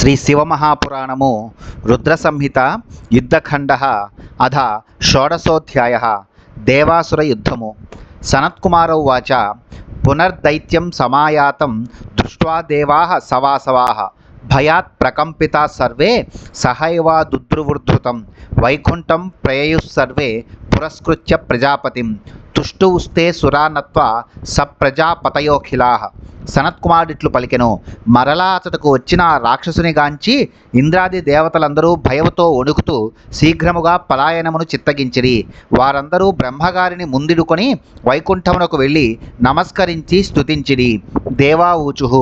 శ్రీ శివమహాపురాణము రుద్ర సంహిత యుద్ధఖండ అధ షోడశోధ్యాయ దేవాసుర యుద్ధము. సనత్కుమారౌ వాచ పునర్దైత్యం సమాయాతం దృష్ట్వా దేవాః సవాసవాః భయాత్ ప్రకంపితాః సర్వే సహైవా దుద్రువృద్ధృతం వైకుంఠం ప్రయయుః పురస్కృత్య ప్రజాపతిం తుష్టుస్తే సురానత్వా సప్రజాపతయోఖిలాః. సనత్కుమారుడిట్లు పలికెను. మరలా అతడుకు వచ్చిన ఆ రాక్షసుని గాంచి ఇంద్రాది దేవతలందరూ భయముతో వణుకుతూ శీఘ్రముగా పలాయనమును చిత్తగించిరి. వారందరూ బ్రహ్మగారిని ముందిడుకొని వైకుంఠమునకు వెళ్ళి నమస్కరించి స్తుతించిరి. దేవా ఊచుః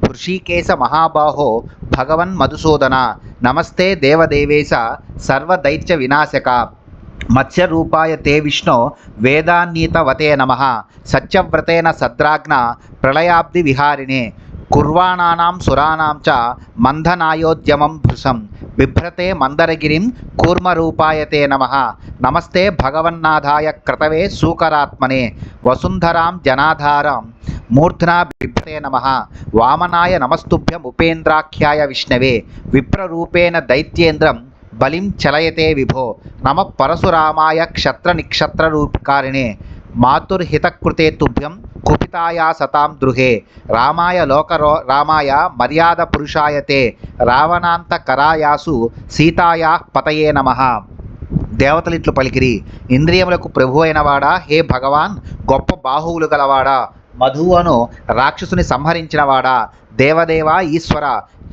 హృషీకేశ మహాబాహో భగవన్ మధుసూదన నమస్తే దేవదేవేశ సర్వదైత్య వినాశక మత్స్యరూపాయ తే విష్ణో వేదాన్యీతవతే నమః సత్యవ్రతేన సద్రాజ్ఞ ప్రళయాబ్ది విహారిణే కుర్వాణానాం సురాణాం చ మంధనాయోద్యమం భృశం బిభ్రతే మందరగిరిం కూర్మరూపాయ తే నమః నమస్తే భగవన్నాథాయ క్రతవే సూకరాత్మనే వసుంధరాం జనాధారం మూర్ధ్నా బిభ్రతే నమః వామనాయ నమస్తుభ్యం ఉపేంద్రాఖ్యాయ విష్ణవే విప్రరూపేణ దైత్యేంద్రం బలిం చలయతే విభో నమ పరశురామాయ క్షత్ర నిక్షత్ర రూపకారిణే మాతుర్హితకృతే తుభ్యం కుపితాయా సతాం దృహే రామాయ రామాయ మర్యాద పురుషాయతే రావణాంతకరాయాసు సీతాయా పతయే నమః. దేవతలిట్లు పలికిరి. ఇంద్రియములకు ప్రభు అయినవాడా, హే భగవాన్, గొప్ప బాహువులు గలవాడా, మధువను రాక్షసుని సంహరించినవాడా, దేవదేవ ఈశ్వర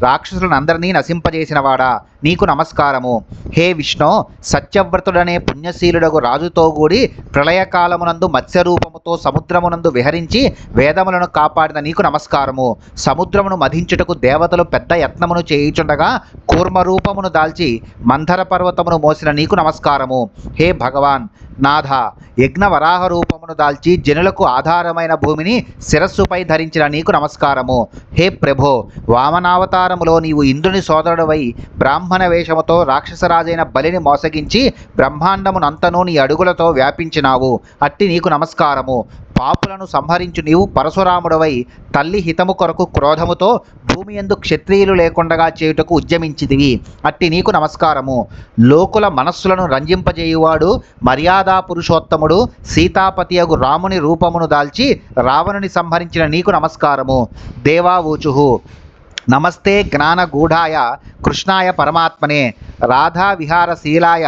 రాక్షసులను అందరినీ నశింపజేసినవాడా, నీకు నమస్కారము. హే విష్ణు, సత్యవ్రతుడనే పుణ్యశీలుడగు రాజుతో కూడి ప్రళయకాలమునందు మత్స్యరూపముతో సముద్రమునందు విహరించి వేదములను కాపాడిన నీకు నమస్కారము. సముద్రమును మధించుటకు దేవతలు పెద్ద యత్నమును చేయుచుండగా కూర్మరూపమును దాల్చి మంధర పర్వతమును మోసిన నీకు నమస్కారము. హే భగవాన్ నాథ, యజ్ఞవరాహ రూపమును దాల్చి జనులకు ఆధారమైన భూమిని శిరస్సుపై ధరించిన నీకు నమస్కారము. హే ప్రభో, వామనావతారములో నీవు ఇంద్రుని సోదరుడవై బ్రాహ్మణ వేషముతో రాక్షసరాజైన బలిని మోసగించి బ్రహ్మాండమునంతను నీ అడుగులతో వ్యాపించినావు. అట్టి నీకు నమస్కారము. పాపులను సంహరించు నీవు పరశురాముడవై తల్లి హితము కొరకు క్రోధముతో భూమి యందు క్షత్రియులు లేకుండగా చేయుటకు ఉద్యమించితివి. అట్టి నీకు నమస్కారము. లోకుల మనస్సులను రంజింపజేయువాడు మర్యాదా పురుషోత్తముడు సీతాపతియగు రాముని రూపమును దాల్చి రావణుని సంహరించిన నీకు నమస్కారము. దేవా ఊచుః నమస్తే జ్ఞానగూఢాయ కృష్ణాయ పరమాత్మనే రాధా విహారశీలాయ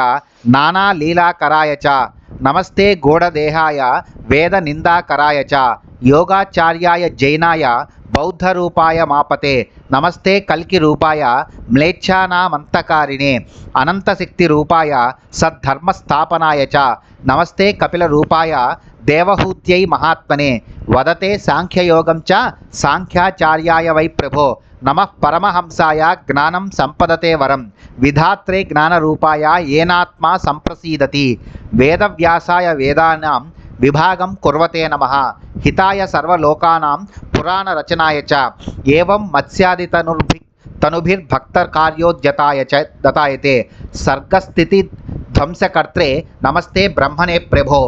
నానాలీలాకరాయ చ నమస్తే గూఢదేహాయ వేద నిందాకరాయ చ యోగాచార్యాయ జైనాయ బౌద్ధరూపాయ మాపతే నమస్తే కల్కి రూపాయ మ్లేచ్ఛానామంతకారిణే అనంతశక్తి రూపాయ సద్ధర్మస్థాపనాయ చ నమస్తే కపిల రూపాయ దేవహూత్యై మహాత్మనే వదతే సాంఖ్యయోగం చ సాంఖ్యాచార్యాయ వై ప్రభో నమః పరమహంసాయ జ్ఞానం సంపదతే వరం విధాత్రే జ్ఞానరూపాయ ఏనాత్మా సంప్రసీదతి వేదవ్యాసాయ వేదానాం విభాగం కుర్వతే నమః హితాయ సర్వలోకానాం పురాణ రచనాయ చ ఏవం మత్స్యాది తనుభిర్భక్తకార్యోద్యతాయ చ దతాయతే సర్గస్థితి ధ్వంసకర్త్రే నమస్తే బ్రహ్మణే ప్రభో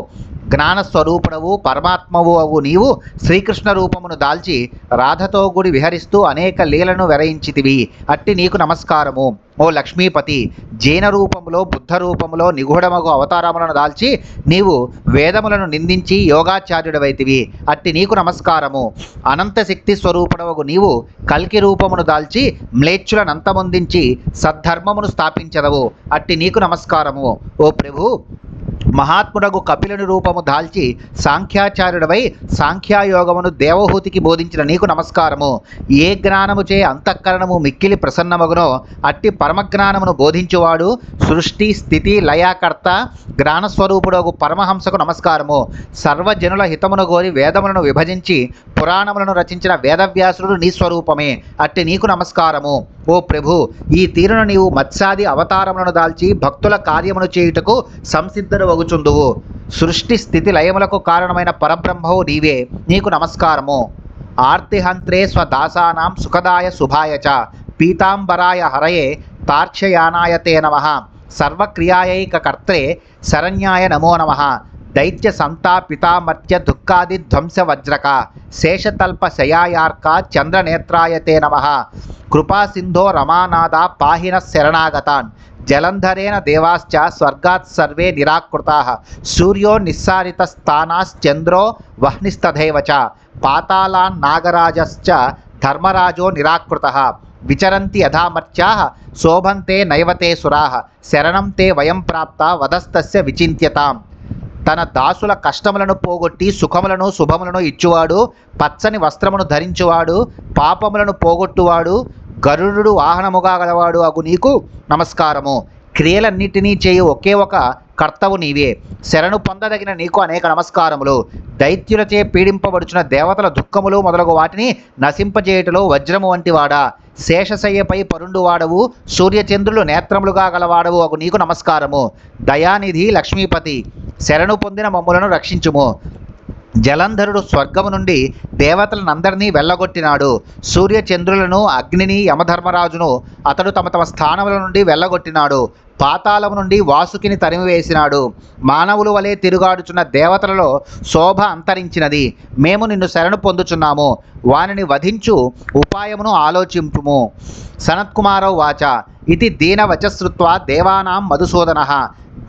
జ్ఞానస్వరూపుడవు పరమాత్మవు అవు నీవు శ్రీకృష్ణ రూపమును దాల్చి రాధతో గుడి విహరిస్తూ అనేక లీలను వెరయించితివి. అట్టి నీకు నమస్కారము. ఓ లక్ష్మీపతి, జైన రూపములో బుద్ధ రూపములో నిగూఢమగు అవతారములను దాల్చి నీవు వేదములను నిందించి యోగాచార్యుడవైతివి. అట్టి నీకు నమస్కారము. అనంతశక్తి స్వరూపుడవగు నీవు కల్కి రూపమును దాల్చి మ్లేచ్ఛులనంతమొందించి సద్ధర్మమును స్థాపించదవు. అట్టి నీకు నమస్కారము. ఓ ప్రభు, మహాత్ముడగు కపిలుని రూపము దాల్చి సాంఖ్యాచార్యుడవై సాంఖ్యాయోగమును దేవహూతికి బోధించిన నీకు నమస్కారము. ఏ జ్ఞానముచే అంతఃకరణము మిక్కిలి ప్రసన్నమగునో అట్టి పరమజ్ఞానమును బోధించువాడు సృష్టి స్థితి లయాకర్త జ్ఞానస్వరూపుడగు పరమహంసకు నమస్కారము. సర్వజనుల హితమును గోరి వేదములను విభజించి పురాణములను రచించిన వేదవ్యాసుడు నీ స్వరూపమే. అట్టి నీకు నమస్కారము. ఓ ప్రభు, ఈ తీరును నీవు మత్స్యాది అవతారములను దాల్చి భక్తుల కార్యమును చేయుటకు సంసిద్ధుడు వగుచుందువు. సృష్టి స్థితి లయములకు కారణమైన పరబ్రహ్మవు నీవే. నీకు నమస్కారము. ఆర్తిహంత్రే స్వదాసానాం సుఖదాయ శుభాయ చ పీతాంబరాయ హరయే తార్క్ష్యయానాయ తే నమః సర్వక్రియాయైకకర్త్రే శరణ్యాయ నమో నమః దైత్య సంతాపితామర్త్య దుఃఖాది ధ్వంస వజ్రక శేషతల్ప శయాయార్క చంద్రనేత్రాయ తే నమః కృపాసింధో రమానాథ పాహిన శరణాగతాన్. జలంధరేణ దేవాశ్చ స్వర్గాత్ సర్వే నిరాకృతాః. సూర్యో నిస్సారితస్థానాశ్చంద్రో వహ్నిస్తథైవ చ. పాతాళాన్ నాగరాజశ్చ ధర్మరాజో నిరాకృతః. విచరంతి యథామర్త్యాః శోభంతే నైవతే సురాః. శరణం తే వయం ప్రాప్త వదస్తస్య విచింత్యతాం. తన దాసుల కష్టములను పోగొట్టి సుఖములను శుభములను ఇచ్చువాడు, పచ్చని వస్త్రమును ధరించువాడు, పాపములను పోగొట్టువాడు, గరుడు వాహనముగా గలవాడు అగు నీకు నమస్కారము. క్రియలన్నిటినీ చేయు ఒకే ఒక కర్తవు నీవే. శరణు పొందదగిన నీకు అనేక నమస్కారములు. దైత్యులచే పీడింపబడుచున్న దేవతల దుఃఖములు మొదలగు వాటిని నశింపజేయుటలో వజ్రము వంటి వాడా, శేషశయ్యపై పరుండు వాడవు, సూర్యచంద్రులు నేత్రములుగా గలవాడవు అగు నీకు నమస్కారము. దయానిధి లక్ష్మీపతి, శరణు పొందిన మమ్ములను రక్షించుము. జలంధరుడు స్వర్గము నుండి దేవతలనందరినీ వెళ్ళగొట్టినాడు. సూర్యచంద్రులను, అగ్నిని, యమధర్మరాజును అతడు తమ తమ స్థానముల నుండి వెళ్ళగొట్టినాడు. పాతాళము నుండి వాసుకిని తరిమివేసినాడు. మానవుల వలె తిరుగాడుచున్న దేవతలలో శోభ అంతరించినది. మేము నిన్ను శరణు పొందుచున్నాము. వానిని వధించు ఉపాయమును ఆలోచింపుము. సనత్కుమారౌ వాచ ఇది దీనవచశ్రుత్వా దేవానాం మధుసూదనః.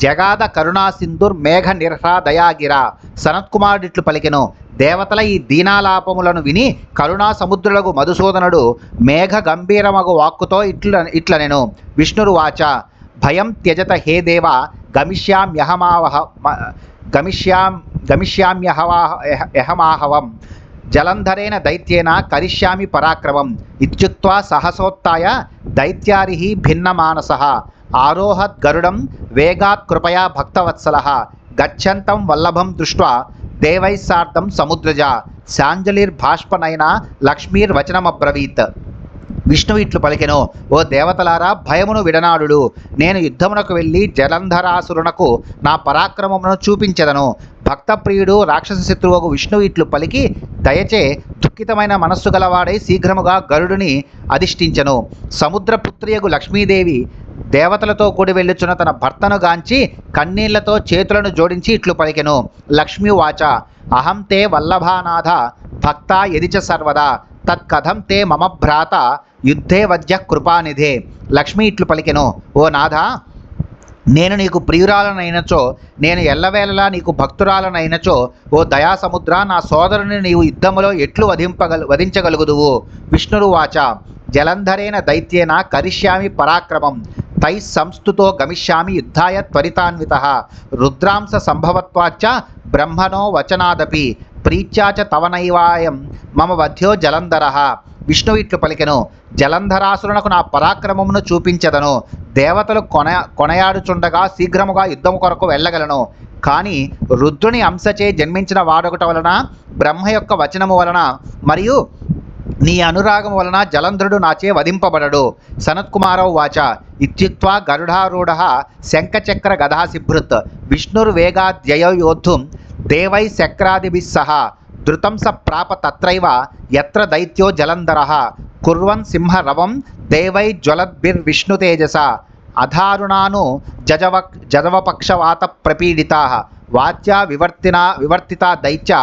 జగాద కరుణాసింధుర్మేఘ నిర్హ్రదయాగిర. సనత్కుమారుడిట్లు పలికెను. దేవతల ఈ దీనాలాపములను విని కరుణా సముద్రులకు మధుసూదనుడు మేఘ గంభీరమగు వాక్కుతో ఇట్లనెను. విష్ణురు వాచ భయం త్యజత హే దేవ గమిష్యామ్యహమాహవం. జలంధరేణ దైత్యేన కరిష్యామి పరాక్రమం. ఇత్యుక్త్వా సహసోత్థాయ దైత్యారిః భిన్నమానసః. ఆరోహత్ గరుడం వేగాత్ కృపయా భక్తవత్సలః. గచ్చంతం వల్లభం దృష్ట్వా దేవైః సార్ధం సముద్రజ. శాంజలిర్భాష్పనయన లక్ష్మీర్వచనమబ్రవీత్. విష్ణువు ఇట్లు పలికెను. ఓ దేవతలారా, భయమును విడనాడు. నేను యుద్ధమునకు వెళ్ళి జలంధరాసురునకు నా పరాక్రమమును చూపించెదను. భక్తప్రియుడు రాక్షస శత్రువుకు విష్ణువు ఇట్లు పలికి దయచే దుఃఖితమైన మనస్సు గలవాడై శీఘ్రముగా గరుడుని అధిష్ఠించెను. సముద్రపుత్రియగు లక్ష్మీదేవి దేవతలతో కూడి వెళ్ళుచున్న తన భర్తను గాంచి కన్నీళ్లతో చేతులను జోడించి ఇట్లు పలికెను. లక్ష్మీ వాచ అహం తే వల్లభానాథ భక్త యదిచ సర్వదా. తత్కథం తే మమ భ్రాత యుద్ధే వద్య కృపానిధే. లక్ష్మి ఇట్లు పలికెను. ఓ నాథ, నేను నీకు ప్రియురాలనైనచో, నేను ఎల్లవేళలా నీకు భక్తురాలనైనచో, ఓ దయాసముద్ర, నా సోదరుని నీవు యుద్ధములో ఎట్లు వధించగలుగుదువు. విష్ణురు వాచ జలంధరేణ దైత్యేన కరిష్యామి పరాక్రమం. తై సంస్థుతో గమిష్యామి యుద్ధాయ త్వరితాన్వితః. రుద్రాంశ సంభవత్వాచ్చ బ్రహ్మణో వచనాదపి ప్రీత్యాచ తవనైవాయం మమ వధ్యో జలంధరః. విష్ణువు ఇట్లు పలికెను. జలంధరాసురునకు నా పరాక్రమమును చూపించెదను. దేవతలు కొనయాడుచుండగా శీఘ్రముగా యుద్ధము కొరకు వెళ్ళగలను. కానీ రుద్రుని అంశచే జన్మించిన వాడొకట వలన, బ్రహ్మ యొక్క వచనము వలన మరియు నీ అనురాగము వలన జలంధరుడు నాచే వధింపబడడు. సనత్కుమారౌ వాచ ఇత్యుక్త్వా గరుడారూఢః శంఖచక్ర గదాసిభృత్. విష్ణుర్వేగాద్యయో యోద్ధుం దేవై శక్రాదిభిః సహ. ధృతం స ప్రాప తత్రైవ యత్ర దైత్యో జలంధరః. కుర్వన్ సింహరవం దేవై జ్వలద్భిర్విష్ణుతేజస. అధారుణాను జజవపక్షవాత ప్రపీడితాః. వాచ్యా వివర్తితా దైత్య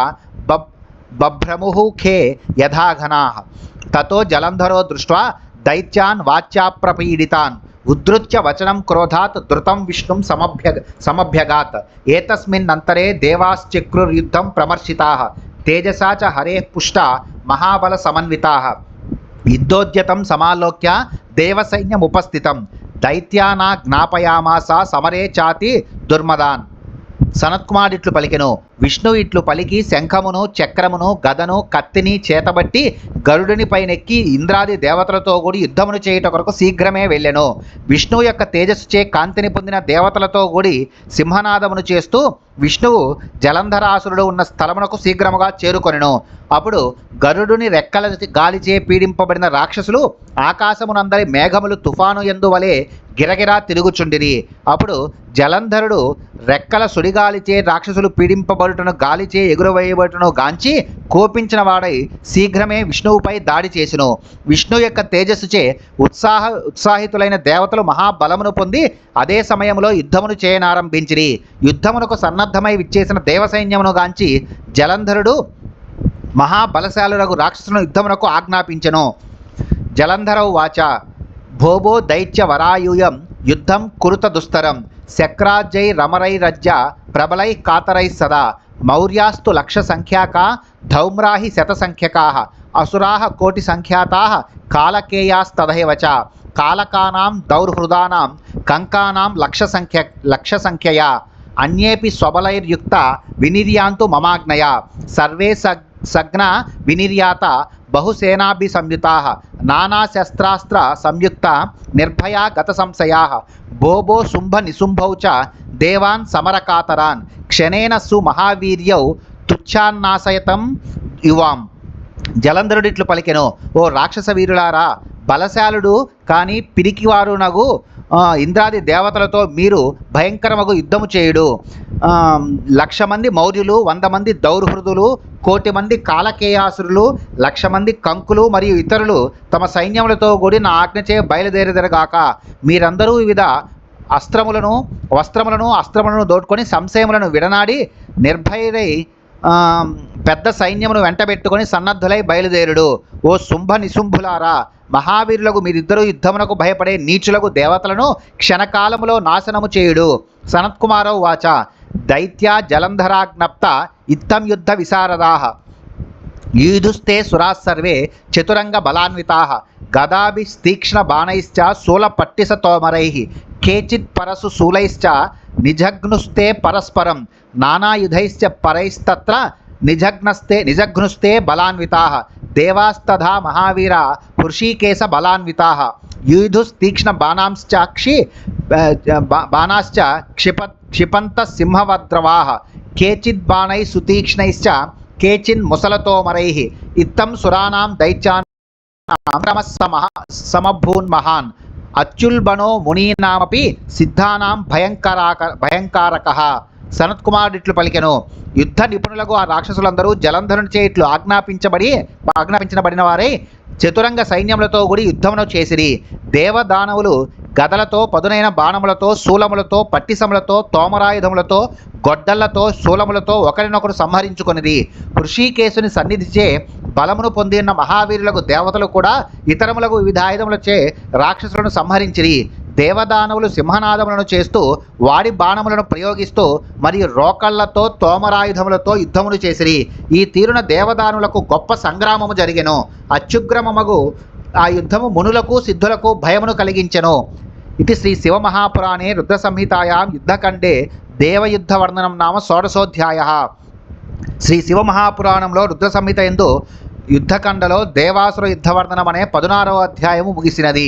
బభ్రముః ఖే యథాఘనాః. తతో జలంధరో దృష్ట్వా దైత్యాన్ వాచ్యాప్రపీడితాన్ ఉద్ధృత్య వచనం క్రోధాత్ ధృతం విష్ణుం సమభ్యగాత్. ఏతస్మిన్నంతరే దేవాశ్చక్రుర్యుద్ధం ప్రమర్శితాః. తేజసా చ హరేః పుష్టా మహాబల సమన్వితాః. యుద్ధోద్యతం సమాలోక్య దేవసైన్యముపస్థితం. దైత్యానా జ్ఞాపయామాస సమరే చాతి దుర్మదాన్. సనత్కుమారుడిట్లు పలికెను. విష్ణువు ఇట్లు పలికి శంఖమును, చక్రమును, గదను, కత్తిని చేతబట్టి గరుడుని పైనెక్కి ఇంద్రాది దేవతలతో కూడి యుద్ధమును చేయుట కొరకు శీఘ్రమే వెళ్ళెను. విష్ణువు యొక్క తేజస్సుచే కాంతిని పొందిన దేవతలతో కూడి సింహనాదమును చేస్తూ విష్ణువు జలంధరాసురుడు ఉన్న స్థలమునకు శీఘ్రముగా చేరుకొనెను. అప్పుడు గరుడుని రెక్కల గాలిచే పీడింపబడిన రాక్షసులు ఆకాశమునందరి మేఘములు తుఫాను యందు వలె గిరగిరా తిరుగుచుండిరి. అప్పుడు జలంధరుడు రెక్కల సుడిగాలిచే రాక్షసులు పీడింపబడుటను, గాలిచే ఎగురవేయబడుటను గాంచి కోపించిన వాడై శీఘ్రమే విష్ణువుపై దాడి చేసెను. విష్ణువు యొక్క తేజస్సుచే ఉత్సాహితులైన దేవతలు మహాబలమును పొంది అదే సమయంలో యుద్ధమును చేయనారంభించిరి. యుద్ధమునకు సన్నద్ధమై విచ్చేసిన దేవసైన్యమును గాంచి జలంధరుడు మహాబలశాలులకు రాక్షసులను యుద్ధమునకు ఆజ్ఞాపించెను. జలంధర ఉవాచ భోభో దైత్యవరాయూయం యుద్ధం కురుత దుస్తరం శక్రాజ్యై రమరైరజ్య ప్రబలై కాతరై సదా మౌర్యాస్తు లక్ష సంఖ్యాకా ధౌమ్రాహి శతసంఖ్యకా అసురాః కోటి సంఖ్యాతాః కాలకేయాస్తథైవ చ కాలకానాం దౌర్హృదానాం కంకానాం లక్ష సంఖ్యయా అన్యేపి స్వబలైర్యుక్త వినిర్యాంతు మమాజ్ఞయా సర్వే సగ్న వినిర్యాత బహుసేనాభిసంయుతాః నానాశస్త్రాస్త్ర సంయుక్త నిర్భయా గత సంశయాః భోభో శుంభ నిశుంభౌ చ దేవాన్ సమరకాతరాన్ క్షణేన సుమహావీర్యౌ తుచ్ఛాన్నాశయతం యువాం. జలంధరుడిట్లు పలికెను, ఓ రాక్షస వీరులారా, బలశాలుడు కానీ పిరికివారునగు ఇంద్రాది దేవతలతో మీరు భయంకరమగు యుద్ధము చేయుడు. 1,00,000 మంది మౌర్యులు, 100 మంది దౌర్హృదులు, 1,00,00,000 మంది కాలకేయాసురులు, 1,00,000 మంది కంకులు మరియు ఇతరులు తమ సైన్యములతో కూడి నా ఆజ్ఞచే బయలుదేరిదరుగాక. మీరందరూ వివిధ అస్త్రములను దోడ్కొని సంశయములను విడనాడి నిర్భయులై పెద్ద సైన్యమును వెంటబెట్టుకొని సన్నద్ధులై బయలుదేరుడు. ఓ శుంభ నిశుంభులారా, మహావీరులకు మీరిద్దరూ యుద్ధమునకు భయపడే నీచులకు దేవతలను క్షణకాలములో నాశనము చేయుడు. సనత్కుమారౌ వాచ దైత్యా జలంధరాజ్ఞప్త ఇత్తం యుద్ధ విశారదాః యూధుస్తే సురాస్సర్వే చతురంగ బలాన్వితాః గదాభిస్తీక్ష్ణ బాణైశ్చ శూలపట్టిసతోమరైః కేచిత్ పరసు శూలైశ్చ నిజఘ్నుస్తే పరస్పరం నానాయుధైశ్చ పరైస్తత్ర నిజఘ్నుస్తే బలాన్వితాః దేవాస్తథా మహావీరా హృషీకేశ బలాన్వితాః యూధుస్తీక్ష్ణ బాణాశ్చ క్షిపంత సింహవద్రవాః కేచిద్ బాణై సుతీక్ష్ణైశ్చ కేచిన్ ముసలతోమరైః ఇత్తం సురాణాం దైత్యానాం సమభూన్మహాన్ అత్యుల్బణో మునీనామపి సిద్ధానాం భయంకారకః. సనత్కుమారుడిట్లు పలికెను, యుద్ధ నిపుణులకు ఆ రాక్షసులందరూ జలంధరునిచే ఇట్లు ఆజ్ఞాపించబడిన వారై చతురంగ సైన్యములతో కూడి యుద్ధమును చేసిరి. దేవదానవులు గదలతో, పదునైన బాణములతో, శూలములతో, పట్టిసములతో, తోమరాయుధములతో, గొడ్డళ్లతో, శూలములతో ఒకరినొకరు సంహరించుకొనిది. హృషీకేశుని సన్నిధిచే బలమును పొందిన మహావీరులకు దేవతలు కూడా ఇతరములకు వివిధ ఆయుధములచే రాక్షసులను సంహరించిరి. దేవదానవులు సింహనాదములను చేస్తూ వాడి బాణములను ప్రయోగిస్తూ మరియు రోకళ్లతో, తోమరాయుధములతో యుద్ధమును చేసిరి. ఈ తీరున దేవదానులకు గొప్ప సంగ్రామము జరిగెను. అత్యుగ్రమమగు ఆ యుద్ధము మునులకు సిద్ధులకు భయమును కలిగించెను. ఇది శ్రీ శివమహాపురాణే రుద్రసంహితాయాం యుద్ధఖండే దేవయుద్ధ వర్ణనం నామ షోడశోధ్యాయః. శ్రీ శివమహాపురాణంలో రుద్రసంహిత యందు యుద్ధఖండలో దేవాసుర యుద్ధవర్ణనం అనే 16వ అధ్యాయము ముగిసినది.